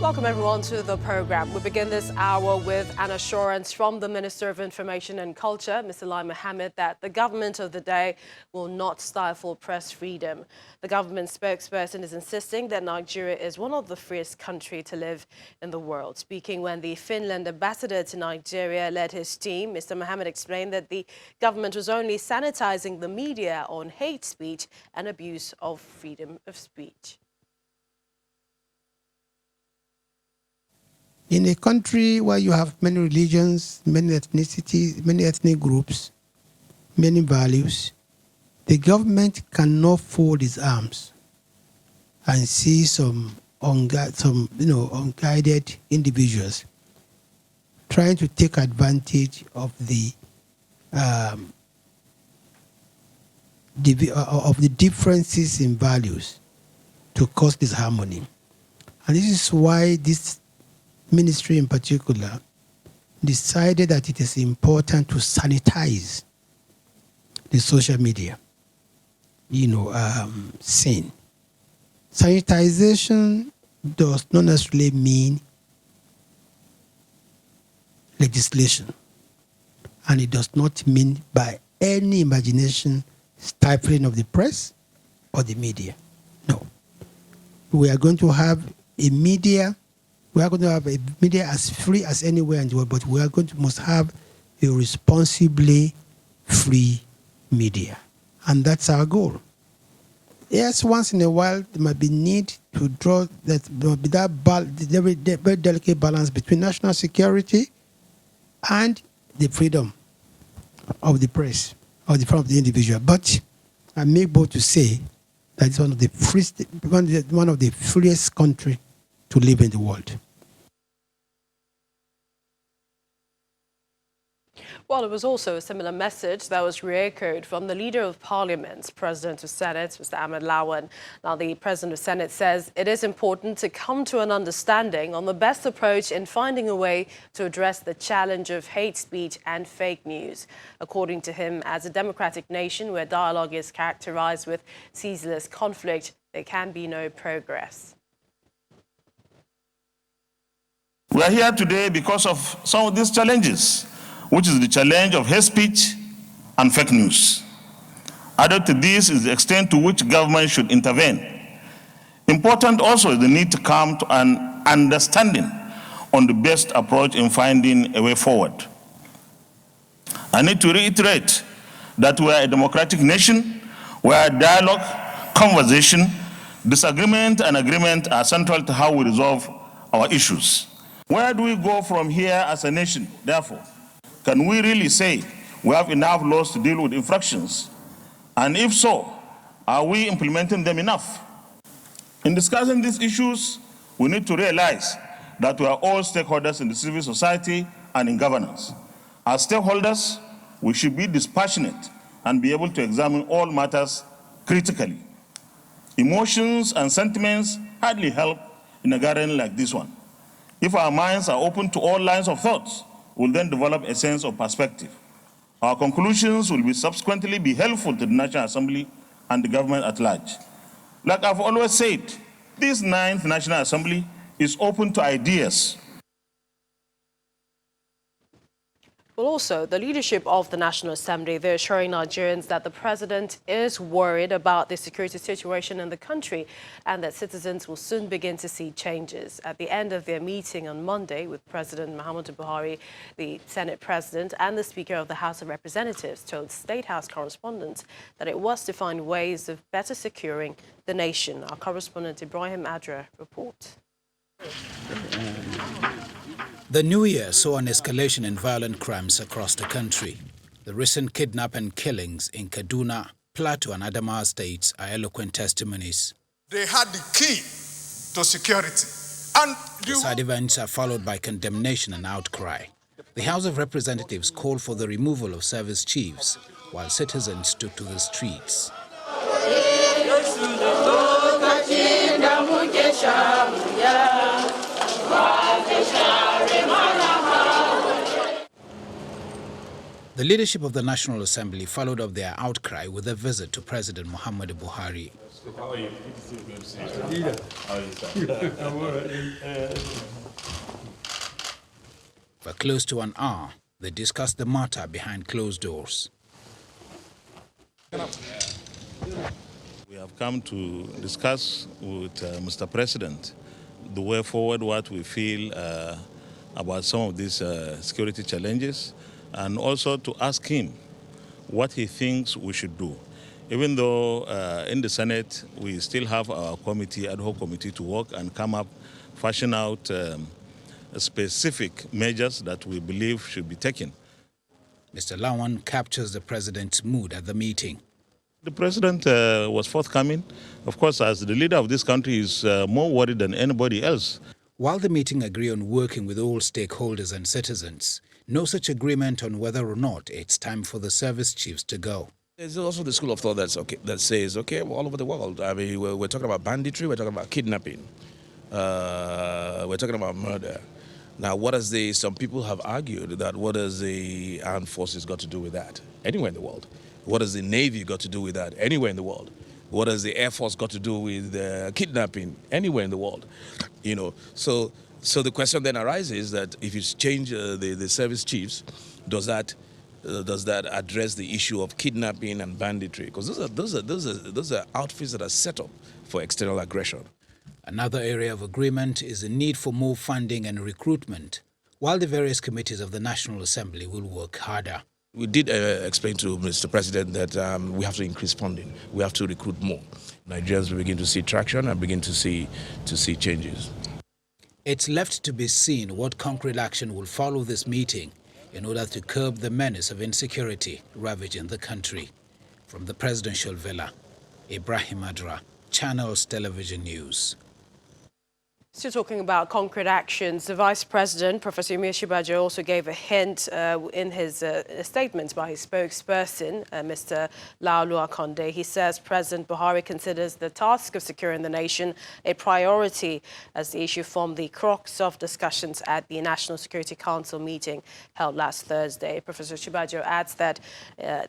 Welcome everyone to the program. We begin this hour with an assurance from the Minister of Information and Culture, Mr. Lai Mohammed, that the government of the day will not stifle press freedom. The government spokesperson is insisting that Nigeria is one of the freest countries to live in the world. Speaking when the Finland ambassador to Nigeria led his team, Mr. Mohammed explained that the government was only sanitizing the media on hate speech and abuse of freedom of speech. In a country where you have many religions, many ethnicities, many ethnic groups, many values, the government cannot fold its arms and see some unguided individuals trying to take advantage of the differences in values to cause disharmony. And this is why this ministry in particular decided that it is important to sanitize the social media, scene. Sanitization does not necessarily mean legislation, and it does not mean by any imagination stifling of the press or the media. No. We are going to have a media as free as anywhere in the world, but we are must have a responsibly free media. And that's our goal. Yes, once in a while, there might be need to draw that very delicate balance between national security and the freedom of the press, or the freedom of the individual. But I make bold to say that it's one of the freest countries to live in the world. Well, it was also a similar message that was re-echoed from the Leader of Parliament, President of Senate, Mr. Ahmed Lawan. Now, the President of Senate says it is important to come to an understanding on the best approach in finding a way to address the challenge of hate speech and fake news. According to him, as a democratic nation where dialogue is characterized with ceaseless conflict, there can be no progress. We are here today because of some of these challenges, which is the challenge of hate speech and fake news. Added to this is the extent to which government should intervene. Important also is the need to come to an understanding on the best approach in finding a way forward. I need to reiterate that we are a democratic nation where dialogue, conversation, disagreement and agreement are central to how we resolve our issues. Where do we go from here as a nation, therefore? Can we really say we have enough laws to deal with infractions? And if so, are we implementing them enough? In discussing these issues, we need to realize that we are all stakeholders in the civil society and in governance. As stakeholders, we should be dispassionate and be able to examine all matters critically. Emotions and sentiments hardly help in a gathering like this one. If our minds are open to all lines of thoughts, we'll then develop a sense of perspective. Our conclusions will be subsequently be helpful to the National Assembly and the government at large. Like I've always said, this 9th National Assembly is open to ideas. Well, also, the leadership of the National Assembly, they're assuring Nigerians that the president is worried about the security situation in the country and that citizens will soon begin to see changes. At the end of their meeting on Monday with President Muhammadu Buhari, the Senate President and the Speaker of the House of Representatives told State House correspondents that it was to find ways of better securing the nation. Our correspondent Ibrahim Adra reports. The new year saw an escalation in violent crimes across the country. The recent kidnap and killings in Kaduna, Plateau and Adamawa states are eloquent testimonies. They had the key to security. And the sad events are followed by condemnation and outcry. The House of Representatives called for the removal of service chiefs, while citizens took to the streets. The The leadership of the National Assembly followed up their outcry with a visit to President Muhammadu Buhari. How are you? How are you, sir? For close to an hour, they discussed the matter behind closed doors. We have come to discuss with Mr. President the way forward, what we feel about some of these security challenges, and also to ask him what he thinks we should do. Even though in the Senate we still have our committee, ad hoc committee, to work and come up, fashion out specific measures that we believe should be taken. Mr. Lawan captures the president's mood at the meeting. The president was forthcoming. Of course, as the leader of this country, is more worried than anybody else. While the meeting agreed on working with all stakeholders and citizens, no such agreement on whether or not it's time for the service chiefs to go. There's also the school of thought that says, okay, all over the world. I mean, we're talking about banditry, we're talking about kidnapping, we're talking about murder. Now, some people have argued that what has the armed forces got to do with that? Anywhere in the world. What has the Navy got to do with that? Anywhere in the world. What has the Air Force got to do with kidnapping? Anywhere in the world. You know, so the question then arises that if you change the service chiefs, does that address the issue of kidnapping and banditry? Because those are outfits that are set up for external aggression. Another area of agreement is the need for more funding and recruitment, while the various committees of the National Assembly will work harder. We did explain to Mr. President that we have to increase funding. We have to recruit more. Nigerians will begin to see traction and begin to see changes. It's left to be seen what concrete action will follow this meeting in order to curb the menace of insecurity ravaging the country. From the presidential villa, Ibrahim Adra, Channels Television News. Still talking about concrete actions, the Vice President, Professor Yemi Osinbajo, also gave a hint in his statement by his spokesperson, Mr. Laolu Akonde. He says President Buhari considers the task of securing the nation a priority as the issue formed the crux of discussions at the National Security Council meeting held last Thursday. Professor Osinbajo adds that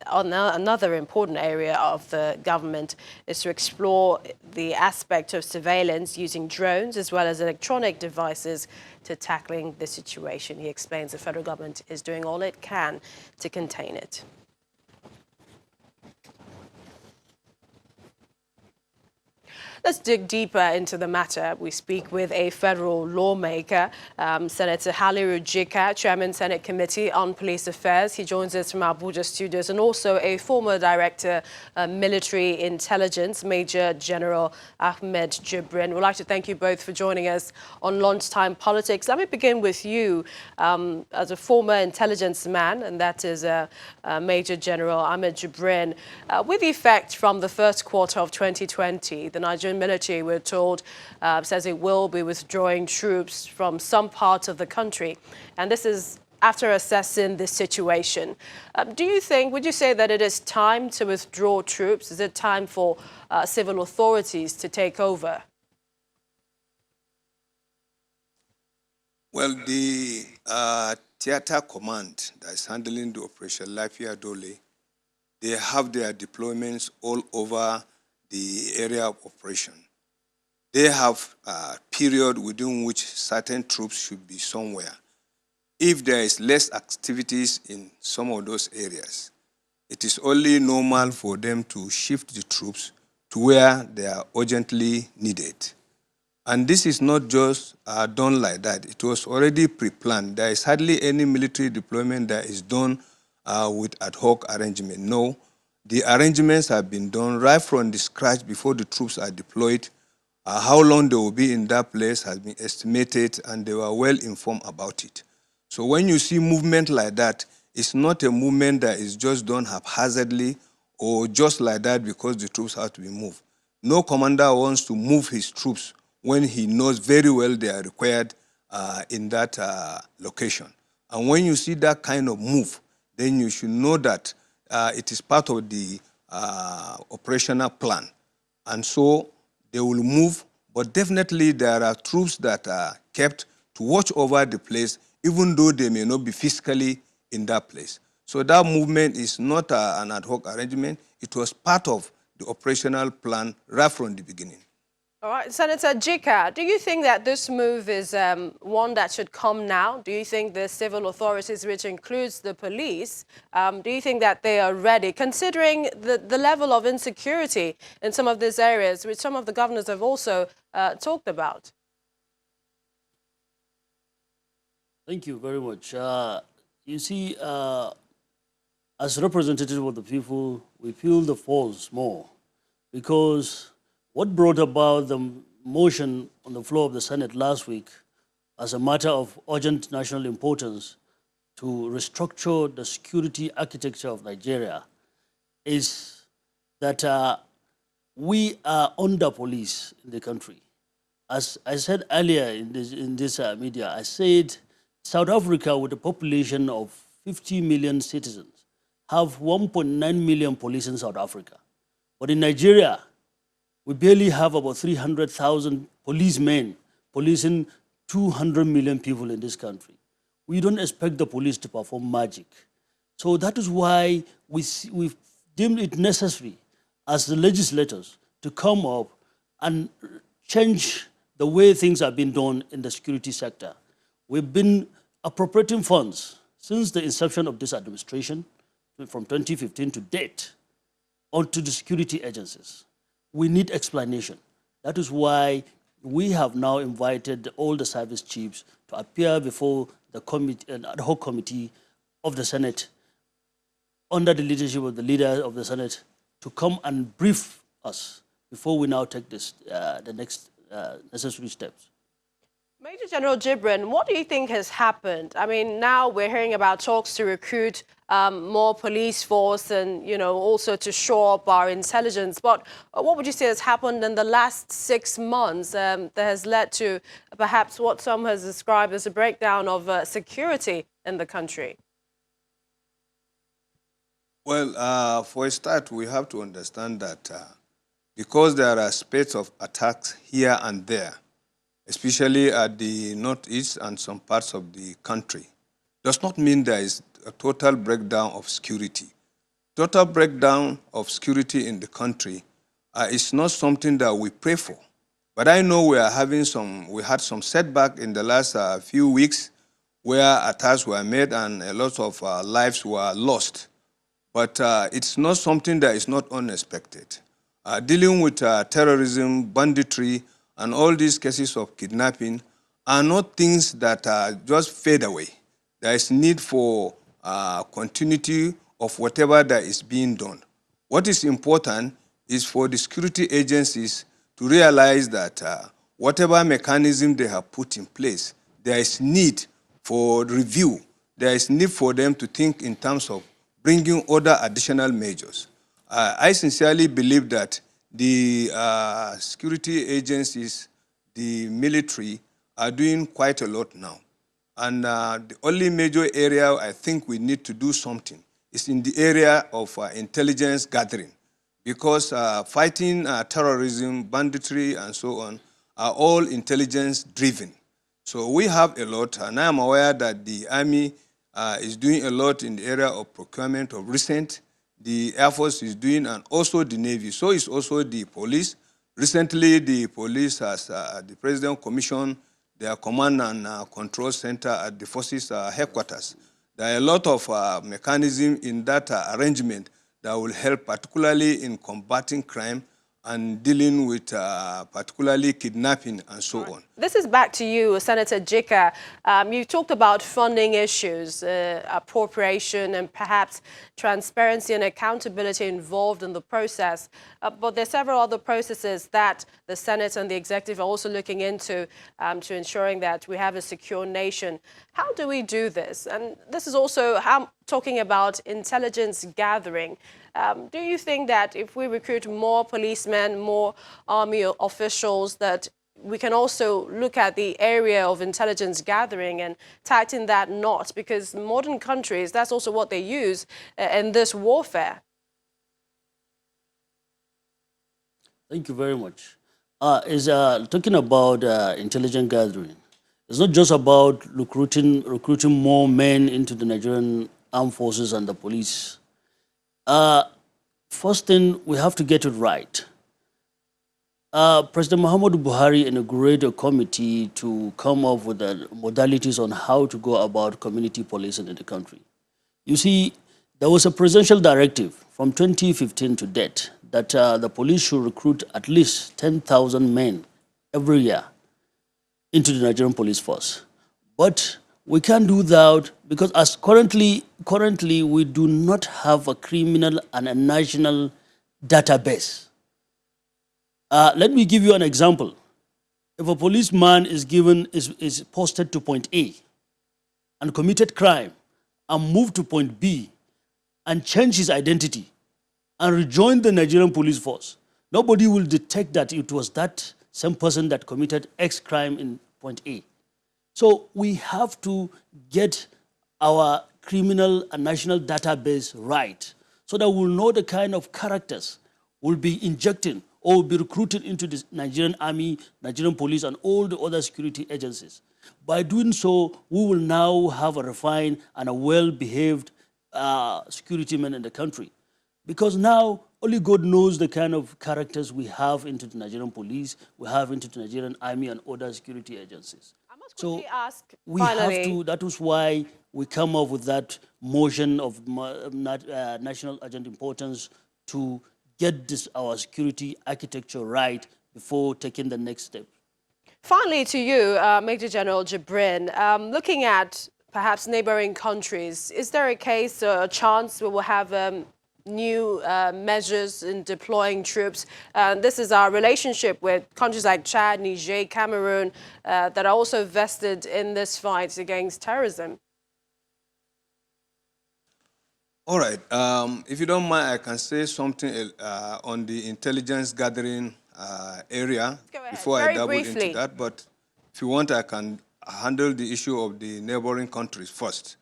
another important area of the government is to explore the aspect of surveillance using drones as well as electronic devices to tackling the situation. He explains the federal government is doing all it can to contain it. Let's dig deeper into the matter. We speak with a federal lawmaker, Senator Haliru Jika, Chairman Senate Committee on Police Affairs. He joins us from Abuja studios, and also a former Director, Military Intelligence, Major General Ahmed Jibrin. We'd like to thank you both for joining us on Lunchtime Politics. Let me begin with you as a former intelligence man, and that is Major General Ahmed Jibrin. With effect from the first quarter of 2020, the Nigerian military, we're told, says it will be withdrawing troops from some parts of the country. And this is after assessing this situation. Would you say that it is time to withdraw troops? Is it time for civil authorities to take over? Well, the theater command that is handling the Operation Lafia Dole, they have their deployments all over the area of operation. They have a period within which certain troops should be somewhere. If there is less activities in some of those areas, it is only normal for them to shift the troops to where they are urgently needed. And this is not just done like that. It was already pre-planned. There is hardly any military deployment that is done with ad hoc arrangement. No. The arrangements have been done right from the scratch before the troops are deployed. How long they will be in that place has been estimated, and they were well informed about it. So when you see movement like that, it's not a movement that is just done haphazardly or just like that because the troops have to be moved. No commander wants to move his troops when he knows very well they are required in that location. And when you see that kind of move, then you should know that it is part of the operational plan. And so they will move, but definitely there are troops that are kept to watch over the place, even though they may not be physically in that place. So that movement is not an ad hoc arrangement. It was part of the operational plan right from the beginning. All right, Senator Jika, do you think that this move is one that should come now? Do you think the civil authorities, which includes the police, do you think that they are ready, considering the level of insecurity in some of these areas, which some of the governors have also talked about? Thank you very much. You see, as representative of the people, we feel the force more, because what brought about the motion on the floor of the Senate last week as a matter of urgent national importance to restructure the security architecture of Nigeria is that we are under police in the country. As I said earlier in this media, I said South Africa, with a population of 50 million citizens, have 1.9 million police in South Africa. But in Nigeria, we barely have about 300,000 policemen policing 200 million people in this country. We don't expect the police to perform magic. So that is why we've deemed it necessary as the legislators to come up and change the way things have been done in the security sector. We've been appropriating funds since the inception of this administration from 2015 to date onto the security agencies. We need explanation. That is why we have now invited all the service chiefs to appear before the committee, an ad hoc committee of the Senate, under the leadership of the leader of the Senate, to come and brief us before we now take this, the next necessary steps. Major General Gibran, what do you think has happened? I mean, now we're hearing about talks to recruit more police force and, you know, also to shore up our intelligence. But what would you say has happened in the last 6 months that has led to perhaps what some has described as a breakdown of security in the country? Well, for a start, we have to understand that because there are spate of attacks here and there, especially at the northeast and some parts of the country, does not mean there is a total breakdown of security. Total breakdown of security in the country is not something that we pray for. But I know we had some setback in the last few weeks where attacks were made and a lot of lives were lost. But it's not something that is not unexpected. Dealing with terrorism, banditry, and all these cases of kidnapping are not things that just fade away. There is need for continuity of whatever that is being done. What is important is for the security agencies to realize that whatever mechanism they have put in place, there is need for review. There is need for them to think in terms of bringing other additional measures. I sincerely believe that the security agencies, the military, are doing quite a lot now. And the only major area I think we need to do something is in the area of intelligence gathering, because fighting terrorism, banditry, and so on are all intelligence-driven. So we have a lot, and I am aware that the Army is doing a lot in the area of procurement of recent. The Air Force is doing, and also the Navy. So is also the police. Recently, the police has, the President commissioned their command and control center at the forces headquarters. There are a lot of mechanisms in that arrangement that will help, particularly in combating crime and dealing with particularly kidnapping and so on. This is back to you, Senator Jika. You talked about funding issues, appropriation, and perhaps transparency and accountability involved in the process. But there are several other processes that the Senate and the executive are also looking into to ensuring that we have a secure nation. How do we do this? And this is also talking about intelligence gathering. Do you think that if we recruit more policemen, more army officials, that we can also look at the area of intelligence gathering and tighten that knot? Because modern countries, that's also what they use in this warfare. Thank you very much. Talking about intelligence gathering, it's not just about recruiting more men into the Nigerian armed forces and the police. First thing, we have to get it right. President Muhammadu Buhari inaugurated a committee to come up with the modalities on how to go about community policing in the country. You see, there was a presidential directive from 2015 to date that the police should recruit at least 10,000 men every year into the Nigerian police force. But we can't do that because as currently we do not have a criminal and a national database. Let me give you an example. If a policeman is posted to point A and committed crime and moved to point B and changed his identity and rejoined the Nigerian police force, nobody will detect that it was that same person that committed X crime in point A. So we have to get our criminal and national database right so that we'll know the kind of characters we'll be injecting or will be recruited into the Nigerian army, Nigerian police, and all the other security agencies. By doing so, we will now have a refined and a well-behaved security men in the country. Because now, only God knows the kind of characters we have into the Nigerian police, we have into the Nigerian army and other security agencies. I must So quickly ask, we finally, have to, that was why we come up with that motion of national urgent importance to get this, our security architecture right before taking the next step. Finally, to you, Major General Jibrin, looking at perhaps neighboring countries, is there a case or a chance we will have new measures in deploying troops? This is our relationship with countries like Chad, Niger, Cameroon, that are also vested in this fight against terrorism. All right. If you don't mind, I can say something on the intelligence gathering area before I dabble into that. But if you want, I can handle the issue of the neighboring countries first.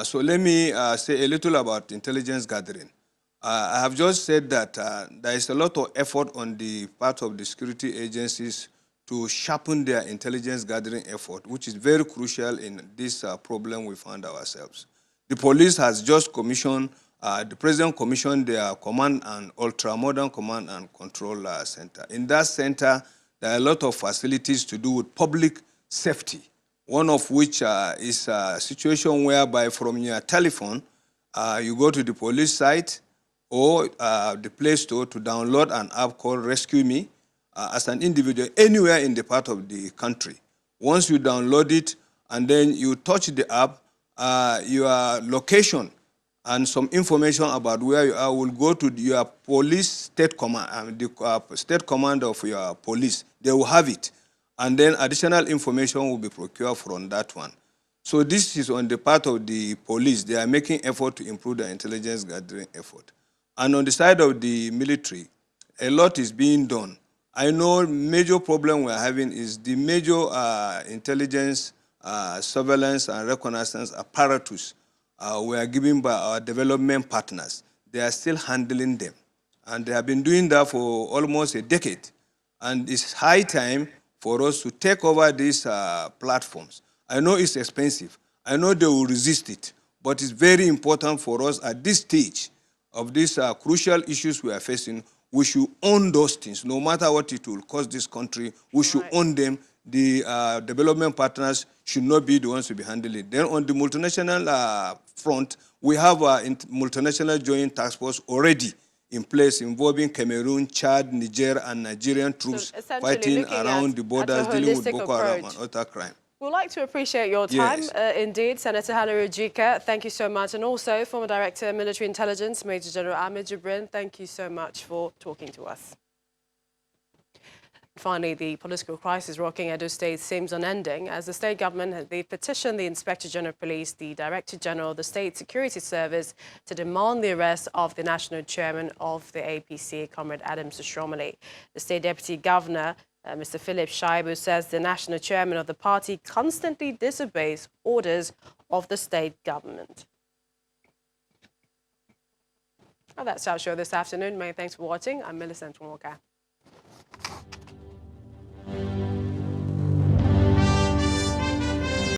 So let me say a little about intelligence gathering. I have just said that there is a lot of effort on the part of the security agencies to sharpen their intelligence gathering effort, which is very crucial in this problem we found ourselves. The police has just commissioned, the president commissioned their command and ultra-modern command and control center. In that center, there are a lot of facilities to do with public safety, one of which is a situation whereby from your telephone, you go to the police site or the Play Store to download an app called Rescue Me as an individual anywhere in the part of the country. Once you download it and then you touch the app, your location and some information about where you are will go to your police state command, the state command of your police. They will have it. And then additional information will be procured from that one. So this is on the part of the police. They are making effort to improve the intelligence gathering effort. And on the side of the military, a lot is being done. I know major problem we're having is the major intelligence surveillance and reconnaissance apparatus were given by our development partners. They are still handling them. And they have been doing that for almost a decade. And it's high time for us to take over these platforms. I know it's expensive. I know they will resist it. But it's very important for us at this stage of these crucial issues we are facing. We should own those things. No matter what it will cost this country, we should own them. The development partners should not be the ones to be handling it. Then on the multinational front, we have a multinational joint task force already in place involving Cameroon, Chad, Niger, and Nigerian troops fighting around the borders, dealing with Boko Haram and other crime. We'd like to appreciate your time, indeed. Senator Halluru Jika, thank you so much. And also, former Director of Military Intelligence, Major General Ahmed Jibrin, thank you so much for talking to us. Finally, the political crisis rocking Edo State seems unending as the state government has petitioned the Inspector General of Police, the Director General of the State Security Service, to demand the arrest of the National Chairman of the APC, Comrade Adams Oshomole. The State Deputy Governor, Mr. Philip Shaibu, says the National Chairman of the party constantly disobeys orders of the state government. Well, that's our show this afternoon. Many thanks for watching. I'm Millicent Walker.